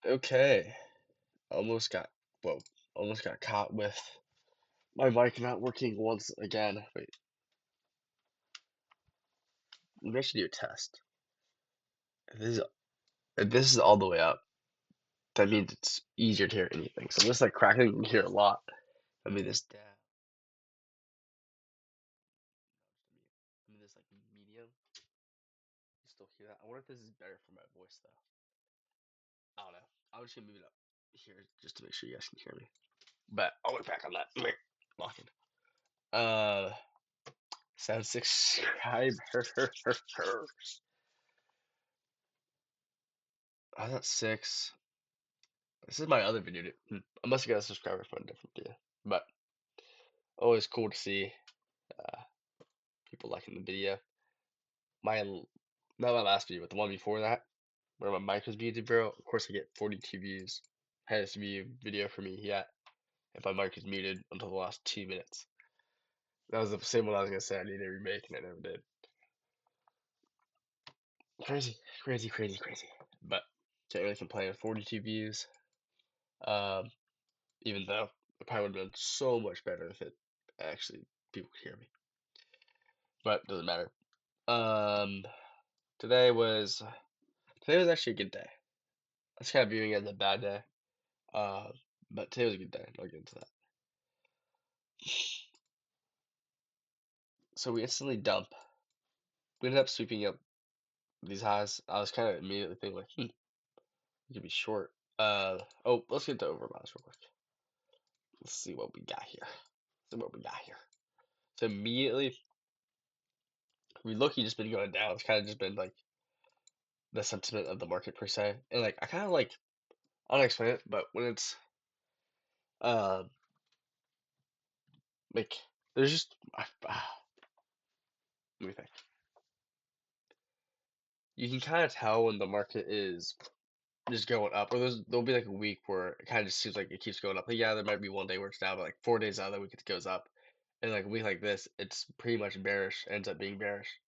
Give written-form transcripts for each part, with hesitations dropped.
Okay, almost got whoa, almost got caught with my mic not working once again. Wait, maybe I should do a test. If this is all the way up, that means it's easier to hear anything. So this like cracking, you can hear a lot. Let me this down. Let me this like medium. You still hear that? I wonder if this is better for my voice though. I don't know. I'm just gonna move it up here just to make sure you guys can hear me. But I'll look back on that. Locking. Uh, 7 subscribers. I was at 6. This is my other video. I must have got a subscriber from a different video. But always cool to see uh, people liking the video. Not my last video, but the one before that, where my mic was muted, bro. Of course, I get 42 views. Highest view video for me yet. If my mic is muted until the last 2 minutes. That was the same one I was gonna say I needed to remake, and I never did. Crazy, crazy, crazy, crazy. But can't really complain with 42 views. Even though it probably would have been so much better if it actually people could hear me. But doesn't matter. Um, today was actually a good day. I was kind of viewing it as a bad day. But today was a good day. I'll get into that. So we instantly dump. We ended up sweeping up these highs. I was kind of immediately thinking like, we could be short. Let's get to overbuys real quick. Let's see what we got here. So immediately, we lucky just been going down. It's kind of just been like the sentiment of the market per se, and like I kind of like I don't explain it, but when it's uh like there's just let me think. You can kind of tell when the market is just going up, or there'll be like a week where it kind of just seems like it keeps going up. Like, yeah, there might be one day where it's down, but like 4 days out of the week it goes up, and like a week like this, it's pretty much bearish, ends up being bearish.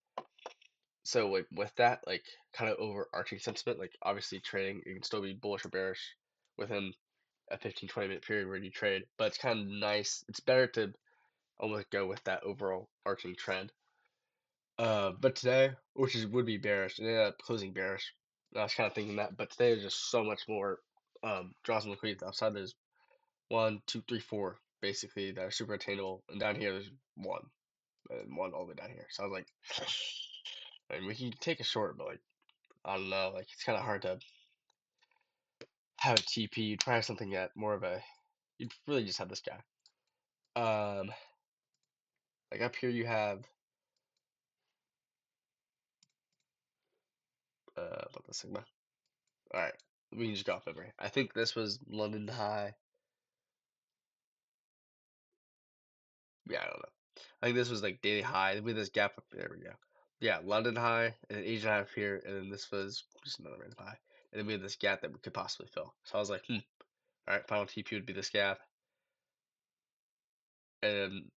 So like with that like kind of overarching sentiment, like obviously trading, you can still be bullish or bearish within a 15-20 minute period where you trade, but it's kind of nice. It's better to almost go with that overall arching trend. But today, which would be bearish, it ended up closing bearish. I was kind of thinking that, but today there's just so much more draws and liquidity. The upside there's 1, 2, 3, 4 basically that are super attainable, and down here there's one, and one all the way down here. So I was like, and we can take a short, but like I don't know, like it's kind of hard to have a TP. You'd try something at more of a, you'd really just have this guy. Like up here you have about the sigma. All right, we can just go off memory. I think this was London high. Yeah, I don't know. I think this was like daily high with this gap up there. We go. Yeah, London high and then Asian high up here, and then this was just another random high, and then we had this gap that we could possibly fill. So I was like, all right, final TP would be this gap, and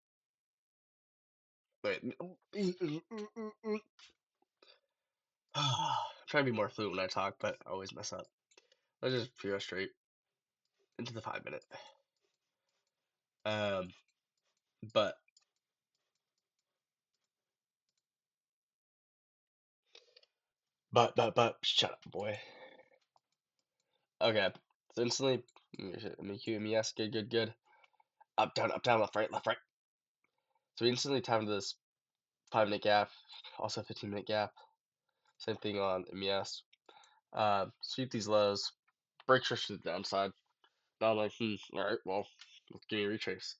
wait, I'm trying to be more fluent when I talk, but I always mess up. Let's just go straight into the 5 minute. Um, but shut up, boy. Okay, so instantly, MES, good. Up, down, left, right. So we instantly timed this 5 minute gap, also 15-minute gap. Same thing on MES. Sweep these lows, break structure to the downside. Now I'm like, all right, well, let's give me a retrace.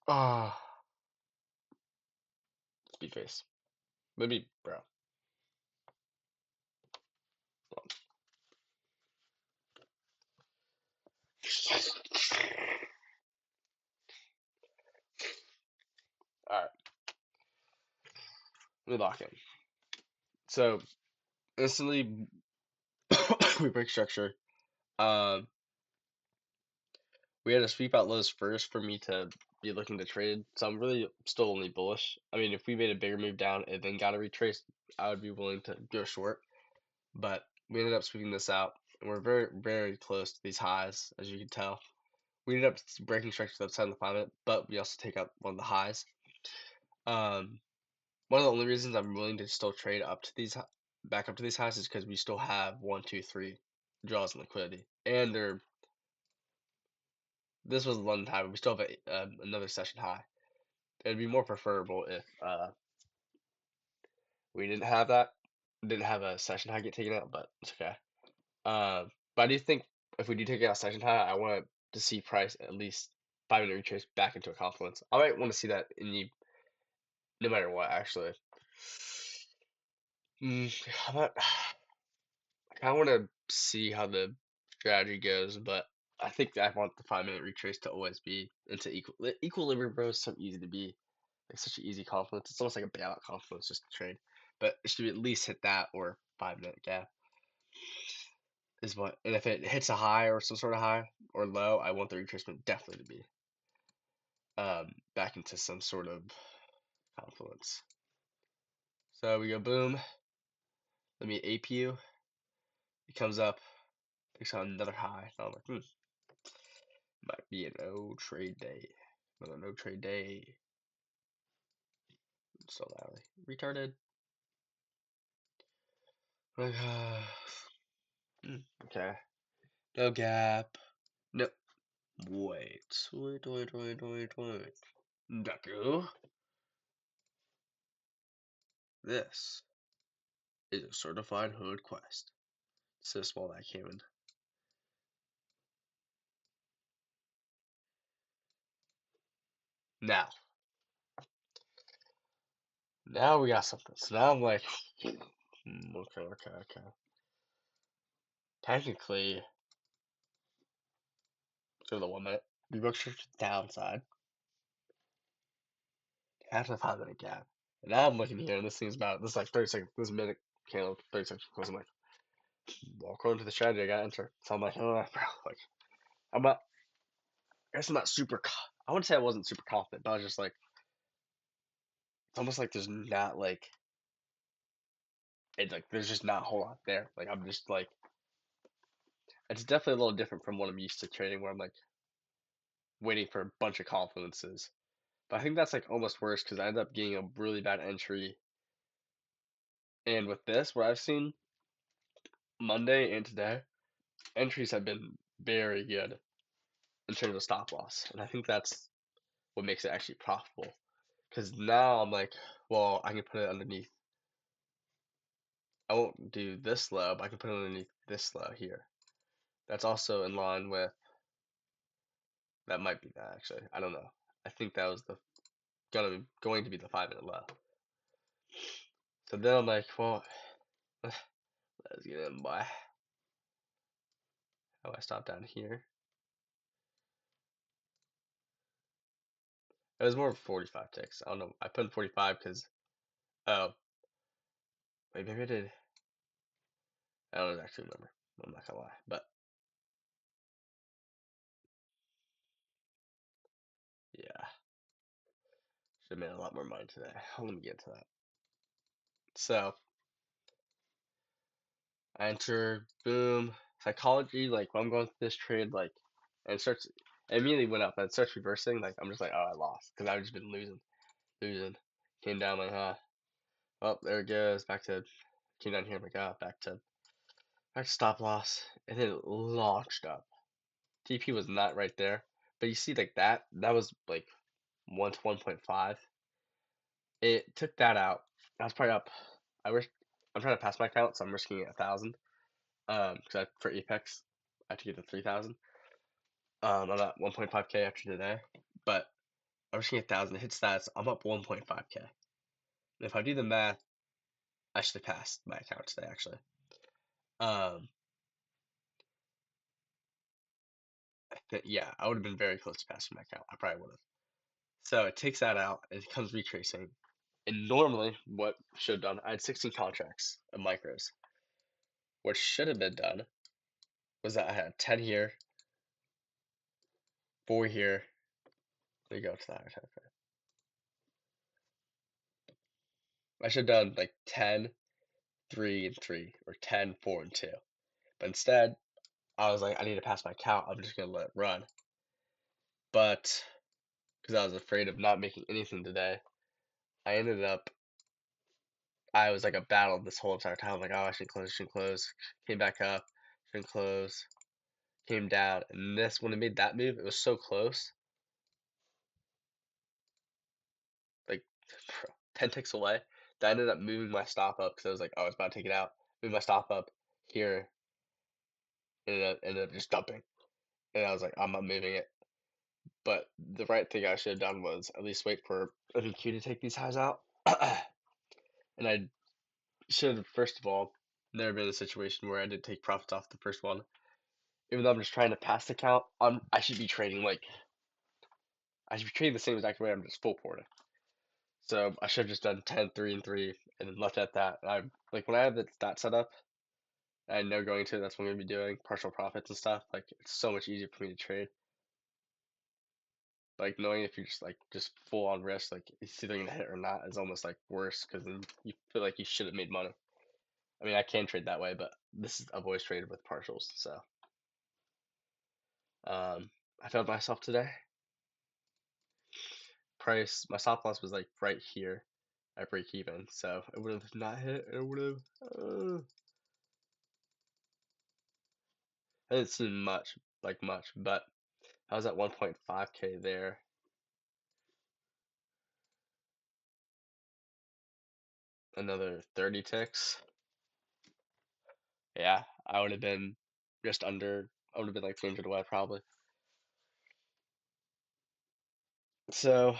Ah, speed face. Maybe, bro. All right, let me lock in. So instantly, we break structure. We had to sweep out lows first for me to be looking to trade. So I'm really still only bullish. I mean, if we made a bigger move down and then got a retrace, I would be willing to go short. But we ended up sweeping this out, and we're very, very close to these highs, as you can tell. We ended up breaking structures outside of the 5 minute, but we also take out one of the highs. One of the only reasons I'm willing to still trade up to these back up to these highs is because we still have 1, 2, 3 draws in liquidity, and this was a London high, but we still have another session high. It'd be more preferable if we didn't have that, didn't have a session high get taken out, but it's okay. But I do think if we do take out a session high, I want to see price at least 5 minute retrace back into a confluence. I might want to see that in the no matter what, actually. How about I kind of want to see how the strategy goes, but I think I want the 5 minute retrace to always be into equilibrium, bro. Is so easy to be like such an easy confluence. It's almost like a bailout confluence just to trade, but it should at least hit that or 5 minute gap is what. And if it hits a high or some sort of high or low, I want the retracement definitely to be back into some sort of confluence. So we go boom. Let me ape you. It comes up, takes on another high. So I'm like, might be a no trade day. Another no trade day. So loudly. Retarded. Okay. No gap. No. Wait. Daku. This is a certified hood quest. So small that came in. Now we got something. So now I'm like, okay. Technically, so the 1 minute, we broke to the downside. Half a 5 minute gap. And now I'm looking here, and this thing's about, this is like 30 seconds, this minute candle, 30 seconds close. I'm like, well, according to the strategy, I gotta enter. So I'm like, oh, bro, like, I'm not, I guess I'm not super, I wouldn't say I wasn't super confident, but I was just like, it's almost like there's not like, it's like, there's just not a whole lot there. Like, I'm just like, it's definitely a little different from what I'm used to trading, where I'm like, waiting for a bunch of confluences. But I think that's like almost worse because I ended up getting a really bad entry. And with this, what I've seen Monday and today, entries have been very good in terms of stop loss. And I think that's what makes it actually profitable. Because now I'm like, well, I can put it underneath. I won't do this low, but I can put it underneath this low here. That's also in line with, that might be that actually. I don't know. I think that was the going to be the 5 minute low. So then I'm like, well, let's get in, boy. How do I stop down here? It was more 45 ticks. I don't know. I put in 45 because, oh, wait, maybe I did. I don't actually remember. I'm not gonna lie, but yeah, should have made a lot more money today. Let me get to that. So I enter, boom, psychology. Like when I'm going through this trade, like, and it immediately went up, and it starts reversing. Like I'm just like, oh, I lost because I've just been losing. Came down like, oh, there it goes. Came down here, like, back to stop loss, and then it launched up. TP was not right there, but you see, like that was like 1 to 1.5. It took that out. I was probably up. I'm trying to pass my count, so I'm risking 1,000. Because for Apex, I have to get to 3,000. I'm at 1.5k after today, but I'm risking 1,000. It hits that, so I'm up 1.5k. And if I do the math, I should have passed my account today, actually. Yeah, I would have been very close to passing my account. I probably would have. So it takes that out, and it comes retracing. And normally, what should have done, I had 16 contracts of micros. What should have been done was that I had 10 here, 4 here. Let me go to that. I should have done like 10, 3-3 or 10-4-2. But instead, I was like, I need to pass my count. I'm just gonna let it run. But because I was afraid of not making anything today, I ended up. I was like a battle this whole entire time. Like, oh, I should close, shouldn't close. Came back up, shouldn't close. Came down, and this when it made that move, it was so close, like 10 ticks away. That I ended up moving my stop up because I was like, oh, I was about to take it out. Move my stop up here, and it ended up just dumping. And I was like, I'm not moving it. But the right thing I should have done was at least wait for an EQ to take these highs out. And I should have, first of all, never been in a situation where I did take profits off the first one. Even though I'm just trying to pass the count, I should be trading I should be trading the same exact way. I'm just full porting. So I should have just done 10, 3, and 3, and then left it at that. I like when I have that set up, I know going to that's what I'm gonna be doing, partial profits and stuff. Like it's so much easier for me to trade. Like knowing if you're just full on risk, like it's either gonna hit or not, is almost like worse because then you feel like you should have made money. I mean, I can trade that way, but I've always traded with partials. So I failed myself today. Price, my stop loss was like right here at break even, so it would have not hit. It would have. I didn't see much, but I was at 1.5K there. Another 30 ticks. Yeah, I would have been just under. I would have been like 300 away probably. So,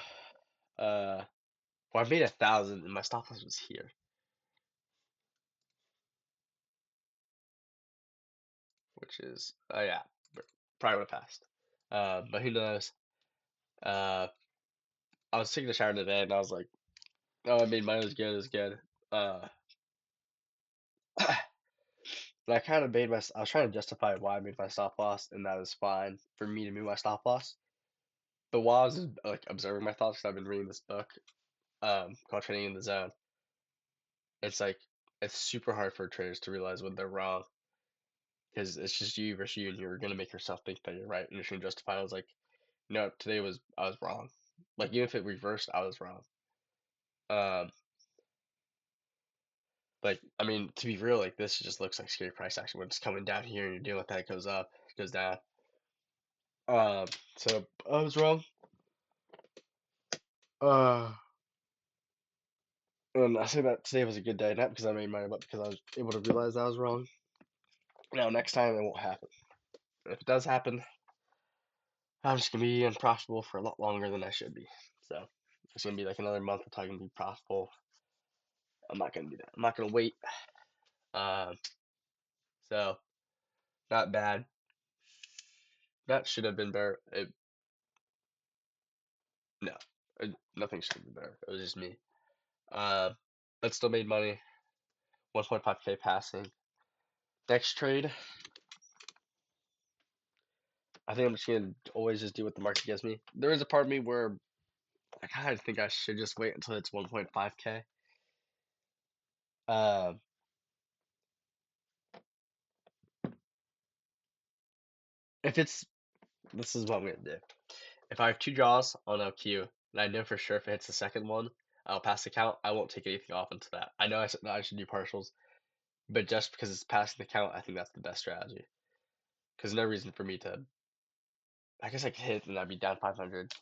well, I made 1,000 and my stop loss was here, which is, oh yeah, probably would have passed. But who knows? Uh, I was taking a shower today and I was like, oh, I made money. It was good. It was good. Uh, and I kind of made I was trying to justify why I made my stop loss, and that was fine for me to move my stop loss. But while I was like observing my thoughts, 'cause I've been reading this book, called Trading in the Zone, it's like it's super hard for traders to realize when they're wrong because it's just you versus you, and you're gonna make yourself think that you're right, and you're trying to justify. I was like, no, today I was wrong. Like even if it reversed, I was wrong. Um, like I mean, to be real, like this just looks like scary price action when it's coming down here and you're dealing with that, it goes up, it goes down. So I was wrong. Uh, and I say that today was a good day, not because I made money, but because I was able to realize I was wrong. Now next time it won't happen. If it does happen, I'm just gonna be unprofitable for a lot longer than I should be. So it's gonna be like another month until I can be profitable. I'm not gonna do that. I'm not gonna wait. Um, so not bad. That should have been better. No, nothing should have been better. It was just me. Uh, but still made money. 1.5K passing. Next trade, I think I'm just gonna always just do what the market gives me. There is a part of me where I kind of think I should just wait until it's 1.5K. Um, if it's this is what I'm gonna do. If I have two draws on LQ, and I know for sure if it hits the second one, I'll pass the count. I won't take anything off into that. I know I said I should do partials, but just because it's passing the count, I think that's the best strategy. Because no reason for me to. I guess I could hit and I'd be down 500.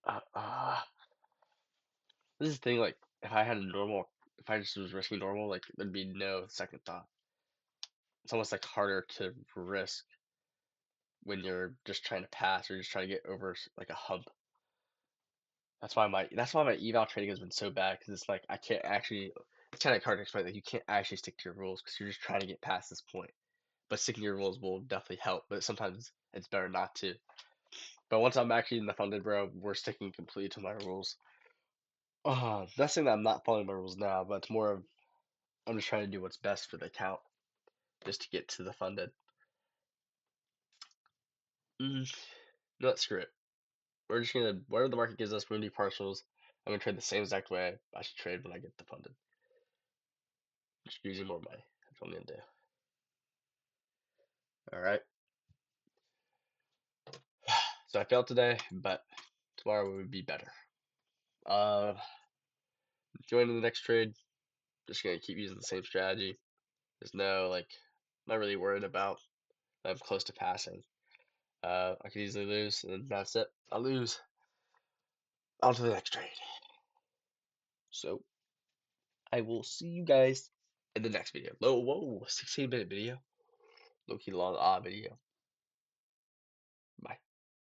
Uh, uh, this is the thing. Like if I had a normal, if I just was risking normal, like there'd be no second thought. It's almost like harder to risk when you're just trying to pass or just trying to get over like a hump. That's why my eval trading has been so bad because it's like I can't actually. It's kind of hard to explain that you can't actually stick to your rules because you're just trying to get past this point. But sticking to your rules will definitely help. But sometimes it's better not to. But once I'm actually in the funded, bro, we're sticking completely to my rules. Not saying that I'm not following my rules now, but it's more of I'm just trying to do what's best for the account just to get to the funded. No, screw it. We're just gonna whatever the market gives us, we're gonna do partials. I'm gonna trade the same exact way I should trade when I get the funded. Just using more money. That's what I'm gonna do. All right. So I failed today, but tomorrow would be better. Joining the next trade. Just gonna keep using the same strategy. There's no like, not really worried about. I'm close to passing. I could easily lose, and that's it. I lose. On to the next trade. So I will see you guys in the next video. Whoa, 16-minute video. Low key long video.